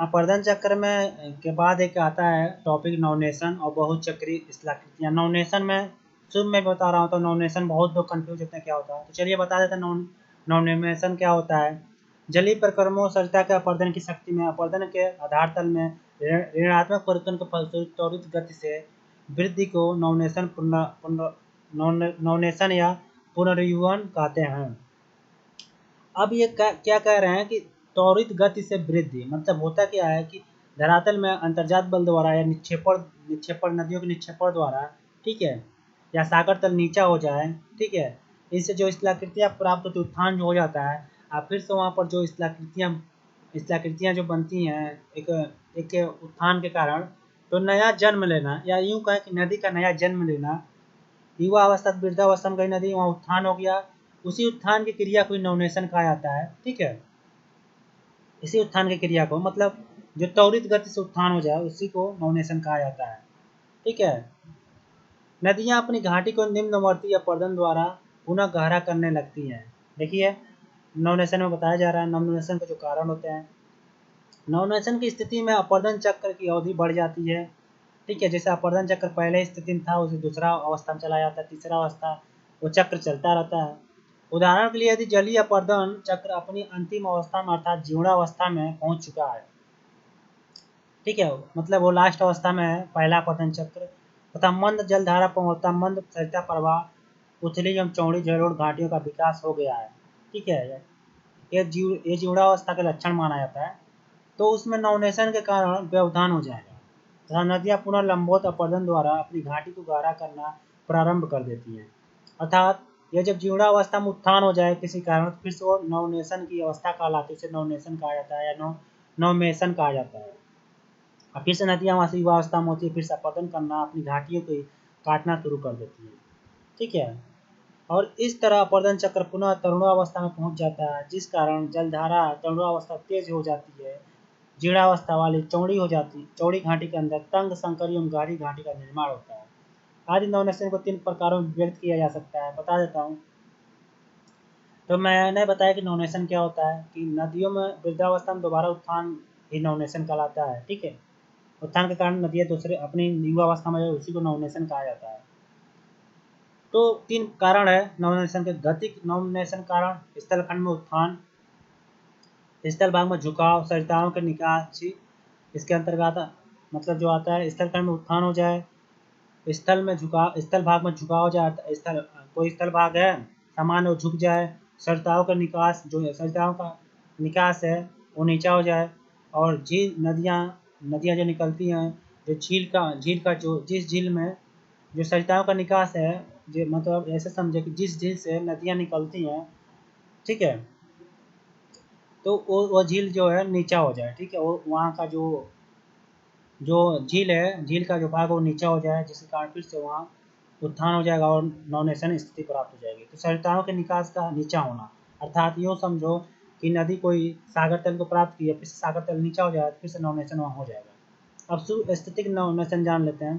अपर्दन चक्र में के बाद एक आता है टॉपिक नॉनेशन और बहुचक्रीय स्थलाकृतियाँ। नॉनेशन में शुरू में बता रहा हूँ, तो नॉनेशन बहुत लोग कंफ्यूज होते हैं क्या होता है, तो चलिए बता देते हैं नॉनेशन क्या होता है। जलीय प्रक्रमों सरिता के अपर्दन की शक्ति में अपर्दन के आधार तल में ऋणात्मक परिवर्तन के फलस्वरूप त्वरित गति से वृद्धि को नॉनेशन या पुनर्युवन कहते हैं। अब ये क्या कह रहे हैं कि त्वरित गति से वृद्धि, मतलब होता क्या है कि धरातल में अंतर्जात बल द्वारा या निक्षेपण नदियों के निक्षेपण द्वारा, ठीक है, या सागर तल नीचा हो जाए, ठीक है, इससे जो स्थलाकृतियाँ प्राप्त होती, उत्थान जो हो जाता है, और फिर से वहाँ पर जो स्थलाकृतियाँ जो बनती हैं एक उत्थान के कारण, तो नया जन्म लेना, या यूँ कहें कि नदी का नया जन्म लेना, युवा अवस्था वृद्धावस्था में गई नदी, वहाँ उत्थान हो गया, उसी उत्थान की क्रिया को नॉनेशन कहा जाता है, ठीक है। इसी उत्थान की क्रिया को, मतलब जो त्वरित गति से उत्थान हो जाए, उसी को नॉनेशन कहा जाता है, ठीक है। नदियाँ अपनी घाटी को निम्नवर्ती अपर्दन द्वारा पुनः गहरा करने लगती हैं। देखिए नॉनेशन में बताया जा रहा है नॉनेशन के जो कारण होते हैं। नॉनेशन की स्थिति में अपर्दन चक्र की अवधि बढ़ जाती है, ठीक है। जैसे अपर्दन चक्र पहले स्थिति में था, उसे दूसरा अवस्था में चला जाता है, तीसरा अवस्था, वो चक्र चलता रहता है। उदाहरण के लिए यदि जलीय अपर्दन चक्र अपनी अंतिम अवस्था में अर्थात जीर्णावस्था में पहुंच चुका है, ठीक है, मतलब वो लास्ट अवस्था में है, पहला अपर्दन चक्र, तथा मंद जलधारा प्रवणता, मंद सरिता प्रवाह, उथली एवं चौड़ी जलोढ़ घाटियों का विकास हो गया है, ठीक है, ये जीर्णावस्था का लक्षण माना जाता है, तो उसमें नॉनेशन के कारण व्यवधान हो जाएगा तथा नदियाँ पुनः लंबवत अपर्दन द्वारा अपनी घाटी को गहरा करना प्रारंभ कर देती हैं। अर्थात यह जब जीर्णावस्था में उत्थान हो जाए किसी कारण, फिर से वो नॉनेशन की अवस्था कहलाती है, इसे नॉनेशन कहा जाता है या नॉमेशन कहा जाता है। और फिर से नदियाँ वहाँ से युवावस्था में होती है, फिर से अपर्दन करना, अपनी घाटियों को काटना शुरू कर देती है, ठीक है। और इस तरह अपर्दन चक्र पुनः तरुणावस्था में पहुँच जाता है, जिस कारण जलधारा तरुणावस्था तेज हो जाती है, जीर्णावस्था वाली चौड़ी घाटी के अंदर तंग संकरी एवं गहरी घाटी का निर्माण होता है। आदि नॉनेशन को 3 प्रकारों में व्यक्त किया जा सकता है, बता देता हूँ। तो मैंने बताया कि नॉनेशन क्या होता है, कि नदियों में वृद्धावस्था में दोबारा उत्थान ही नॉनेशन कहलाता है, ठीक है। उत्थान के कारण नदियाँ दूसरे अपनी युवावस्था में उसी को नॉनेशन कहा जाता है। तो 3 कारण है नॉनेशन के। गतिक नॉनेशन कारण स्थलखंड में उत्थान, स्थल भाग में झुकाव, सरिताओं के निकास, इसके अंतर्गत मतलब जो आता है स्थलखंड में उत्थान हो जाए, स्थल भाग में झुकाव हो जाए, कोई स्थल भाग है सामान्य वो झुक जाए, सरिताओं का निकास, जो सरिताओं का निकास है वो नीचा हो जाए, और नदियाँ जो निकलती हैं, जो झील का जो जिस झील में जो सरिताओं का निकास है, जो मतलब ऐसे समझे कि जिस झील से नदियाँ निकलती हैं, ठीक है, तो वो झील जो है नीचा हो जाए, ठीक है, वो वहाँ का जो झील है, झील का जो भाग वो नीचा हो जाए, जिसके कारण फिर से वहाँ उत्थान हो जाएगा और नॉनेशन स्थिति प्राप्त हो जाएगी। तो सरिताओं के निकास का नीचा होना, अर्थात यूँ समझो कि नदी कोई सागर तल को प्राप्त की है, फिर से सागर तल नीचा हो जाएगा, फिर से नॉनेशन वहाँ हो जाएगा। अब सुस्थितिक नॉनेशन जान लेते हैं।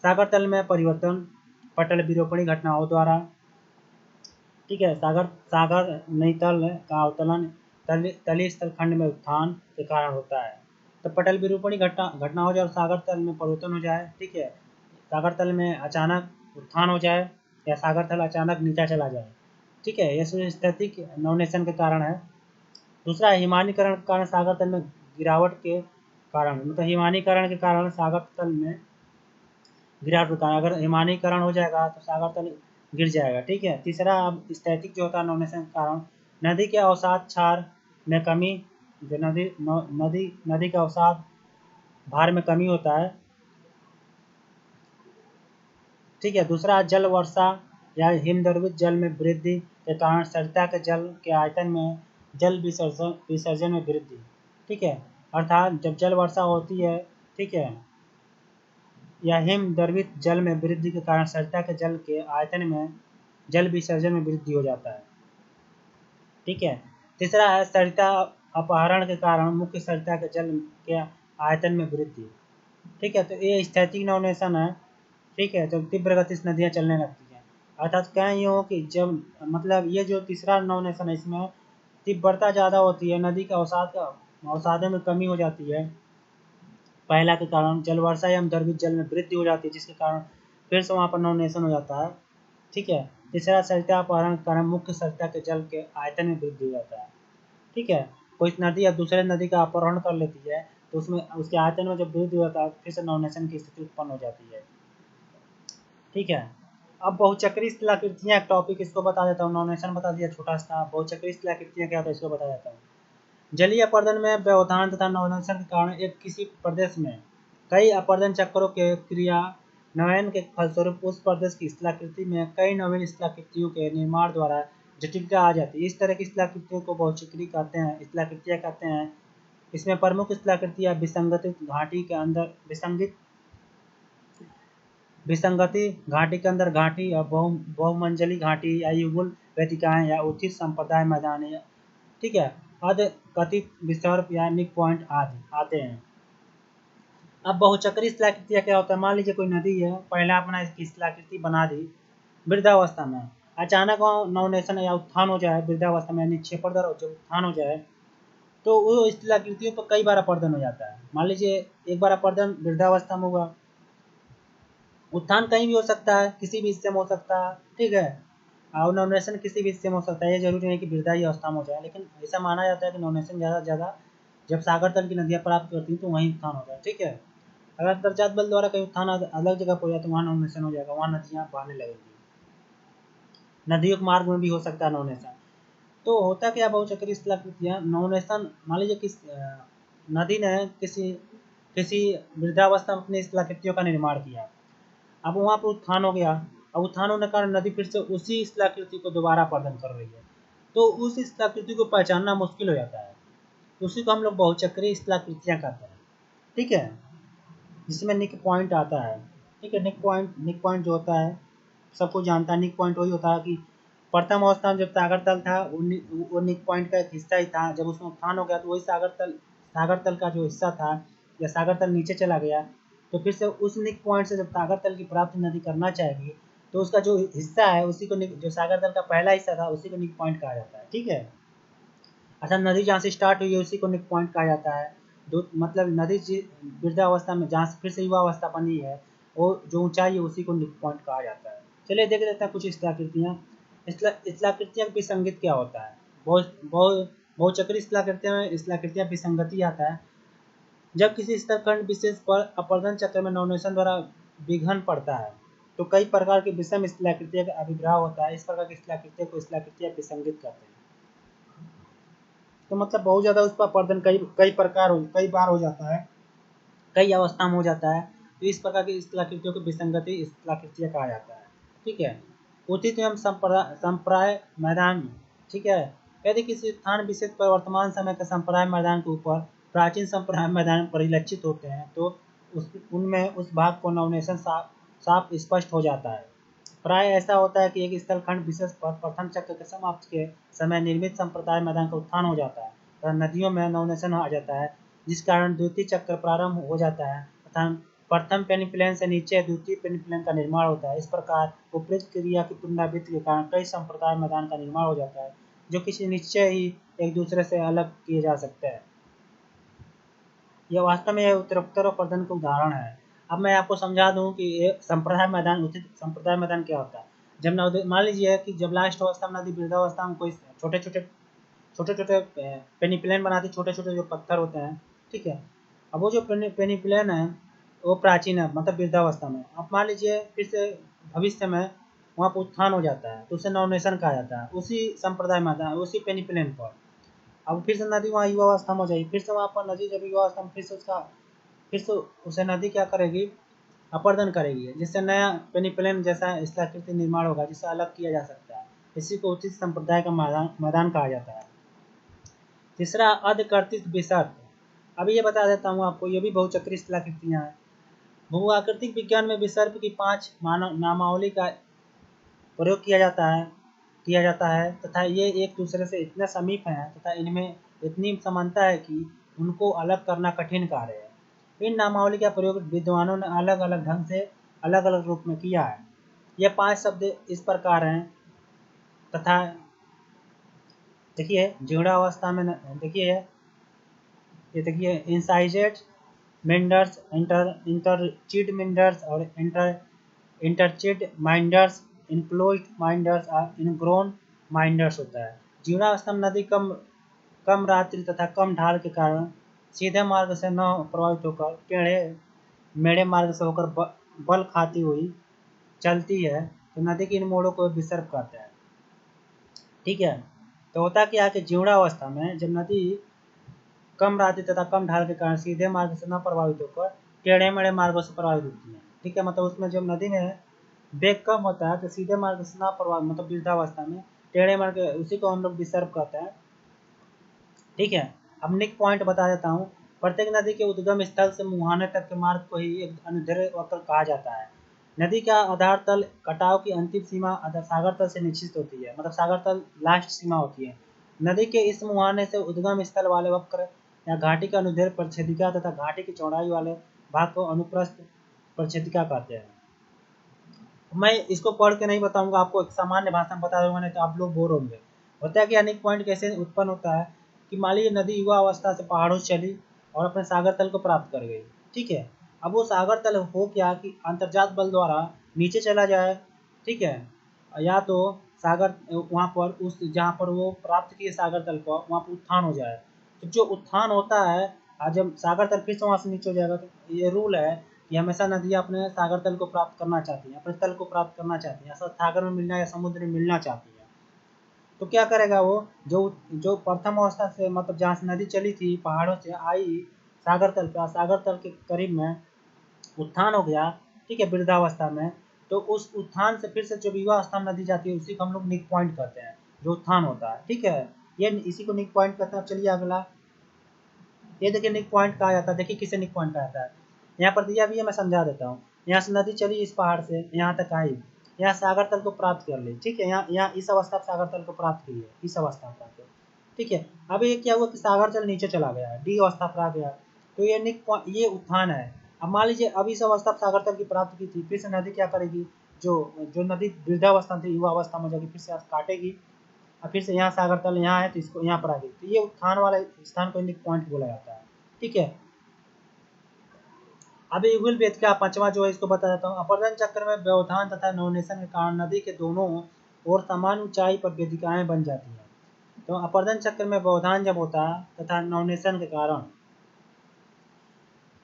सागर तल में परिवर्तन पटल विरूपणी घटनाओं द्वारा, ठीक है, सागर नितल का अवतलन तलीय स्थल खंड में उत्थान के कारण होता है। तो पटल विरूपणी घटना हो जाए और सागर तल में परिवर्तन हो जाए, ठीक है, सागर तल में अचानक उत्थान हो जाए या सागर तल अचानक नीचा चला जाए, ठीक है, यह सुस्थितिक नॉनेशन के कारण है। दूसरा हिमानीकरण के कारण सागर तल में गिरावट के कारण, मतलब हिमानीकरण के कारण सागर तल में गिरावट होता है। अगर हिमानीकरण हो जाएगा तो सागर तल गिर जाएगा, ठीक है। तीसरा अब स्थैतिक जो होता है नॉनेशन के कारण, नदी के अवसाद क्षार में कमी, जो नदी के अवसाद भार में कमी होता है, ठीक है। दूसरा जल वर्षा या हिमद्रवित जल में वृद्धि के कारण सरिता के जल के आयतन में जल विसर्जन में वृद्धि, ठीक है, अर्थात जब जल वर्षा होती है, ठीक है, या हिमद्रवित जल में वृद्धि के कारण सरिता के जल के आयतन में जल विसर्जन में वृद्धि हो जाता है, ठीक है। तीसरा है सरिता अपहरण के कारण मुख्य सरिता के जल के आयतन में वृद्धि, ठीक है। तो ये स्थैतिक नॉनेशन है, ठीक है, जब तीव्र गति से नदियाँ चलने लगती हैं, अर्थात कहें यूँ हो कि जब मतलब ये जो तीसरा नॉनेशन है, इसमें तीव्रता ज़्यादा होती है, नदी का अवसाद का अवसादों में कमी हो जाती है। पहला के कारण जल वर्षा एवं द्रवित जल में वृद्धि हो जाती है, जिसके कारण फिर से वहाँ पर नॉनेशन हो जाता है। ठीक है। तीसरा, सरिता अपहरण के कारण मुख्य सरिता के जल के आयतन में वृद्धि हो जाता है। ठीक है। कोई नदी या दूसरे नदी का अपहरण कर लेती है तो उसमें उसके आयतन में जब वृद्धि होता है फिर से नॉनेशन की स्थिति उत्पन्न हो जाती है। ठीक है। अब बहुचक्रीय स्थलाकृतियाँ एक टॉपिक, इसको बता देता हूँ। नॉनेशन बता दिया छोटा सा, बहुचक्रीय स्थलाकृतियाँ क्या होता है इसको बता देता हूँ। जलीय अपर्दन में व्यवधान तथा नॉनेशन के कारण एक किसी प्रदेश में कई अपर्दन चक्रों के क्रियान्वयन के फलस्वरूप उस प्रदेश की स्थलाकृति में कई नवीन स्थलाकृतियों के निर्माण द्वारा जटिलता आ जाती है। इस तरह की स्थलाकृतियों को बहुचक्रीय कहते हैं, स्थलाकृतियाँ कहते हैं। इसमें प्रमुख स्थलाकृतियाँ विसंगति घाटी के अंदर विसंगति घाटी के अंदर घाटी या बहुमंजली घाटी या युगल वेदिकाएं या उचित संप्रदाय मैदान, ठीक है, कथित विसर्प या निक पॉइंट आदि आते हैं। अब बहुचक्रीय स्थलाकृतियाँ क्या होता है? मान लीजिए कोई नदी है, पहले अपना इसकी स्थलाकृति बना दी वृद्धावस्था में, अचानक वहाँ नवनेशन या उत्थान हो जाए वृद्धावस्था में, निक्षेपण दर जब उत्थान हो जाए तो वो स्थलाकृतियों पर कई बार अपर्दन हो जाता है। मान लीजिए एक बार अपर्दन वृद्धावस्था में हुआ, उत्थान कहीं भी हो सकता है, किसी भी हिस्से में हो सकता है। ठीक है। और नॉनेशन किसी भी हिस्से में हो सकता है, ये जरूरी नहीं कि वृद्धा ही अवस्था में हो जाए, लेकिन ऐसा माना जाता है कि नॉनेशन ज़्यादा से ज़्यादा जब सागर तल की नदियाँ प्राप्त करती हैं तो वहीं उत्थान होता है। ठीक है। अगर अंतर्जात बल द्वारा कहीं उत्थान अलग जगह पर हो जाए तो वहाँ नॉनेशन हो जाएगा, वहाँ नदियाँ बहने लगेंगी। नदियों के मार्ग में भी हो सकता है नॉनेशन। तो होता क्या, बहुचक्रीय स्थलाकृतियाँ नॉनेशन, मान लीजिए नदी ने किसी किसी वृद्धावस्था में अपनी स्थलाकृतियों का निर्माण किया, अब वहाँ पर उत्थान हो गया। अब उत्थान होने के कारण नदी फिर से उसी स्थलाकृति को दोबारा प्रदान कर रही है, तो उस स्थलाकृति को पहचानना मुश्किल हो जाता है। उसी को हम लोग बहुचक्रीय स्थलाकृतियाँ कहते हैं। ठीक है। जिसमें निक पॉइंट आता है। ठीक है। निक पॉइंट जो होता है सबको जानता है। निक पॉइंट वही होता है कि प्रथम अवस्था में जब सागर तल था वो निक पॉइंट का एक हिस्सा ही था, जब उसमें उत्थान हो गया तो वही सागर तल का जो हिस्सा था या सागर तल नीचे चला गया, तो फिर से उस निक पॉइंट से जब सागर तल की प्राप्ति नदी करना चाहेगी तो उसका जो हिस्सा है उसी को जो सागर तल का पहला हिस्सा था उसी को निक पॉइंट कहा जाता है। ठीक है। अर्थात नदी जहाँ से स्टार्ट हुई है उसी को निक पॉइंट कहा जाता है। मतलब नदी वृद्धावस्था में जहाँ से फिर से युवावस्था बनी है वो जो ऊंचाई है उसी को निक पॉइंट कहा जाता है। चलिए देख लेते हैं कुछ स्थलाकृतियाँ। स्थलाकृतियाँ विसंगत क्या होता है? बहुचक्रीय स्थलाकृतियाँ विसंगति आता है जब किसी स्थलखंड विशेष पर अपवर्तन चक्र में नॉनेशन द्वारा विघन पड़ता है तो कई प्रकार की विषम स्थलाकृतियों का आविर्भाव होता है। इस प्रकार की स्थलाकृतियों को स्थलाकृतियाँ विसंगत कहते हैं। तो मतलब बहुत ज़्यादा उस पर अपवर्तन कई बार हो जाता है, कई अवस्था में हो जाता है, तो इस प्रकार की स्थलाकृतियों को विसंगति स्थलाकृतियाँ कहा जाता है। ठीक है। उचित एवं संप्राय मैदान। ठीक है। यदि किसी स्थान विशेष पर वर्तमान समय के संप्राय मैदान के ऊपर प्राचीन संप्राय मैदान परिलक्षित होते हैं तो उनमें उस भाग को नवनेशन साफ स्पष्ट हो जाता है। प्राय ऐसा होता है कि एक स्थलखंड विशेष पर प्रथम चक्र के समाप्ति के समय निर्मित संप्रदाय मैदान का उत्थान हो जाता है तथा नदियों में नवनेशन आ जाता है, जिस कारण द्वितीय चक्र प्रारंभ हो जाता है तथा प्रथम पेनिप्लेन से नीचे द्वितीय पेनिप्लेन का निर्माण होता है। इस प्रकार उपयुक्त क्रिया की पुनरावृत्ति के कारण कई संप्रदाय मैदान का निर्माण हो जाता है जो किसी निश्चय ही एक दूसरे से अलग किए जा सकते हैं। यह वास्तव में उत्तरोत्तर अपवर्तन का उदाहरण है। अब मैं आपको समझा दूं कि ये संप्रदाय मैदान, उचित संप्रदाय मैदान क्या होता है। जब नवोदय, मान लीजिए कि जब लास्ट अवस्था में नदी वृद्धावस्था में कोई छोटे छोटे पेनिप्लेन बनाती, छोटे छोटे जो पत्थर होते हैं। ठीक है। अब वो जो पेनिप्लेन है वो प्राचीन है, मतलब वृद्धावस्था में। अब मान लीजिए फिर से भविष्य में वहाँ पर उत्थान हो जाता है तो उसे नवनेशन कहा जाता है उसी संप्रदाय मैदान, उसी पेनिप्लेन पर। अब फिर से नदी वहाँ युवावस्था में हो जाएगी, फिर से वहाँ पर नदी जब युवावस्था में फिर से उसे नदी क्या करेगी, अपर्दन करेगी, जिससे नया पेनिप्लेन जैसा स्थलाकृति निर्माण होगा जिससे अलग किया जा सकता है। इसी को उचित संप्रदाय का मैदान कहा जाता है। तीसरा, अधकर्तित विसर्प। अभी ये बता देता हूँ आपको, ये भी बहुचक्रीय स्थलाकृतियाँ हैं। भूआकृतिक विज्ञान में विसर्प की 5 नामावली का प्रयोग किया जाता है तथा ये एक दूसरे से इतने समीप हैं तथा इनमें इतनी समानता है कि उनको अलग करना कठिन कार्य है। इन नामावली का प्रयोग विद्वानों ने अलग अलग ढंग से अलग अलग रूप में किया है। ये 5 शब्द इस प्रकार हैं तथा देखिए जीर्णावस्था में देखिए ये देखिए इंसाइजेड मेंडर्स, इंटरचीड मेंडर्स और इंटरचीड माइंडर्स, इनक्लोज्ड माइंडर्स और इनग्रोन माइंडर्स होता है। जीवनावस्था नदी कम कम रात्रि तथा कम ढाल के कारण सीधे मार्ग से न प्रभावित होकर टेढ़े मेढ़े मार्ग से होकर बल खाती हुई चलती है, तो नदी के इन मोड़ों को विसर्ग कहते हैं। ठीक है, तो होता क्या है कि जीवनावस्था में जब नदी कम रात्रि तथा कम ढाल के कारण सीधे मार्ग से न प्रभावित होकर टेढ़े मेढ़े मार्गों से प्रभावित होती है। ठीक है, मतलब उसमें जब नदी में वेग कम होता है तो सीधे मार्ग से न प्रभावित, मतलब वृद्धावस्था में टेढ़े मार्ग, उसी को हम लोग विसर्ग कहते हैं। ठीक है, अब निक पॉइंट बता देता हूँ। प्रत्येक नदी के उद्गम स्थल से मुहाने तक के मार्ग को ही एक अनुदैर्ध्य वक्र कहा जाता है। नदी का आधार तल कटाव की अंतिम सीमा सागर तल से निश्चित होती है, मतलब सागर तल लास्ट सीमा होती है। नदी के इस मुहाने से उद्गम स्थल वाले वक्र या घाटी का अनुदैर्ध्य प्रच्छेदिका तथा घाटी की चौड़ाई वाले भाग को अनुप्रस्थ प्रच्छेदिका कहते हैं। मैं इसको पढ़ के नहीं बताऊंगा, आपको एक सामान्य भाषा में बता दूंगा, नहीं तो आप लोग बोर होंगे। होता है कि अनेक पॉइंट कैसे उत्पन्न होता है कि मान लीजिए नदी युवा अवस्था से पहाड़ों से चली और अपने सागर तल को प्राप्त कर गई। ठीक है, अब वो सागर तल हो क्या कि अंतर्जात बल द्वारा नीचे चला जाए। ठीक है, या तो सागर वहाँ पर उस जहाँ पर वो प्राप्त किए सागर तल को वहाँ पर उत्थान हो जाए। तो जो उत्थान होता है, और जब सागर तल फिर से वहाँ से नीचे हो जाएगा, तो ये रूल है कि हमेशा नदियाँ अपने सागर तल को प्राप्त करना चाहती हैं, अपने तल को प्राप्त करना चाहती हैं, सागर में मिलना या समुद्र में मिलना चाहती हैं। तो क्या करेगा वो, जो जो प्रथम अवस्था से, मतलब जहाँ से नदी चली थी पहाड़ों से आई सागर तल पे, सागर तल के करीब में उत्थान हो गया। ठीक है, वृद्धावस्था में, तो उस उत्थान से फिर से जो युवा अवस्था में नदी जाती है उसी को हम लोग निक पॉइंट कहते हैं, जो उत्थान होता है। ठीक है, ये इसी को निक पॉइंट कहते हैं। अब चलिए अगला, ये देखिए निक पॉइंट कहा जाता है। देखिए किसे निक पॉइंट कहा जाता है, यहाँ पर दिया भी है, मैं समझा देता हूँ। यहाँ से नदी चली इस पहाड़ से यहाँ तक आई, यहाँ सागर तल को प्राप्त कर ली। ठीक है, यहाँ यहाँ इस अवस्था पर सागर तल को प्राप्त की है, इस अवस्था पर आके। ठीक है, अब ये क्या हुआ कि सागर तल नीचे चला गया, डी अवस्था पर आ गया, तो ये ये उत्थान है। अब मान लीजिए अब इस अवस्था पर सागर तल की प्राप्त की थी, फिर से नदी क्या करेगी, जो जो नदी वृद्धावस्था थी युवा अवस्था में जाके फिर से काटेगी, और फिर से यहाँ सागर तल यहाँ है तो इसको यहाँ पर आ गई, तो ये उत्थान वाले स्थान को निक पॉइंट बोला जाता है। ठीक है, अब युगल वेद का पांचवा जो है इसको बता देता हूँ। अपर्दन चक्र में व्यवधान तथा नवनेशन के कारण नदी के दोनों ओर समान ऊंचाई पर वेदिकाएं बन जाती हैं। तो अपर्दन चक्र में व्यवधान जब होता है तथा नवनेशन के कारण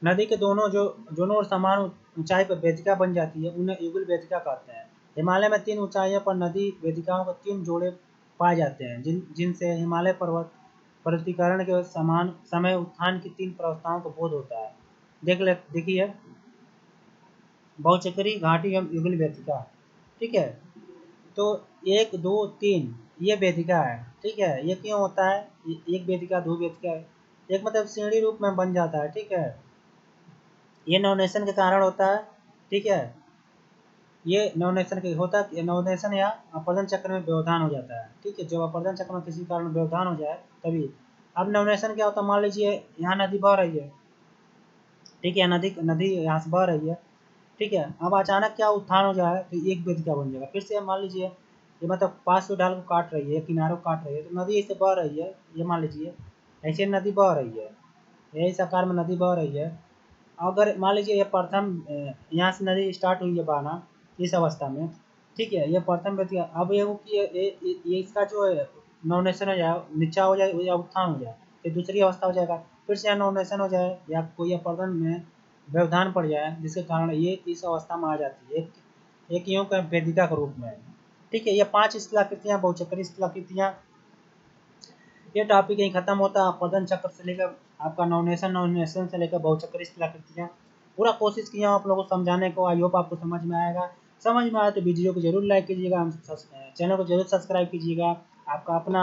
नदी के दोनों ओर समान ऊंचाई पर वेदिका बन जाती है, उन्हें युगल वेदिका कहते हैं। हिमालय में 3 ऊंचाइयों पर नदी वेदिकाओं के 3 जोड़े पाए जाते हैं, जिनसे हिमालय पर्वत पर्वतीकरण के समान समय उत्थान की 3 प्रवस्थाओं को बोध होता है। देखिए बहुचक्री घाटी एवं युगल वेदिका। ठीक है, तो 1 2 3 ये वेदिका है। ठीक है, ये क्यों होता है, एक वेदिका दो वेदिका है, एक मतलब श्रेणी रूप में बन जाता है। ठीक है, ये नवनेशन के कारण होता है। ठीक है, ये नवनेशन के होता है, नवनेशन या अपर्दन चक्र में व्यवधान हो जाता है। ठीक है, जब अपर्दन चक्र में किसी कारण व्यवधान हो जाए तभी। अब नवनेशन क्या होता है, मान लीजिए यहाँ नदी बह रही है। ठीक है, नदी नदी यहाँ से बह रही है। ठीक है, अब अचानक क्या उत्थान हो जाए तो एक वेदिका बन जाएगा। फिर से मान लीजिए ये मतलब पास से ढाल को काट रही है, किनारों को काट रही है, तो नदी ऐसे बह रही है, ये मान लीजिए ऐसे नदी बह रही है, यही आकार में नदी बह रही है। अगर मान लीजिए ये प्रथम यहाँ से नदी स्टार्ट हुई है बहना इस अवस्था में। ठीक है, ये प्रथम वेदिका, अब ये हो कि ये इसका जो है नॉनेशन हो जाए, नीचा हो जाए या उत्थान हो जाए, फिर दूसरी अवस्था हो जाएगा, फिर से यहाँ नॉनेशन हो जाए या कोई अपर्दन में व्यवधान पड़ जाए, जिसके कारण ये इस अवस्था में आ जाती है, एक यूं का वेदिका के रूप में। ठीक है, ये 5 स्थलाकृतियाँ, बहुचक्री स्थलाकृतियाँ। ये टॉपिक यहीं खत्म होता है, अपर्दन चक्र से लेकर आपका नॉनेशन से लेकर बहुचक्री स्थलाकृतियाँ। पूरा कोशिश किया हूँ आप लोगों को समझाने को, आई होप आपको समझ में आएगा। समझ में आया तो वीडियो को जरूर लाइक कीजिएगा, चैनल को जरूर सब्सक्राइब कीजिएगा। आपका अपना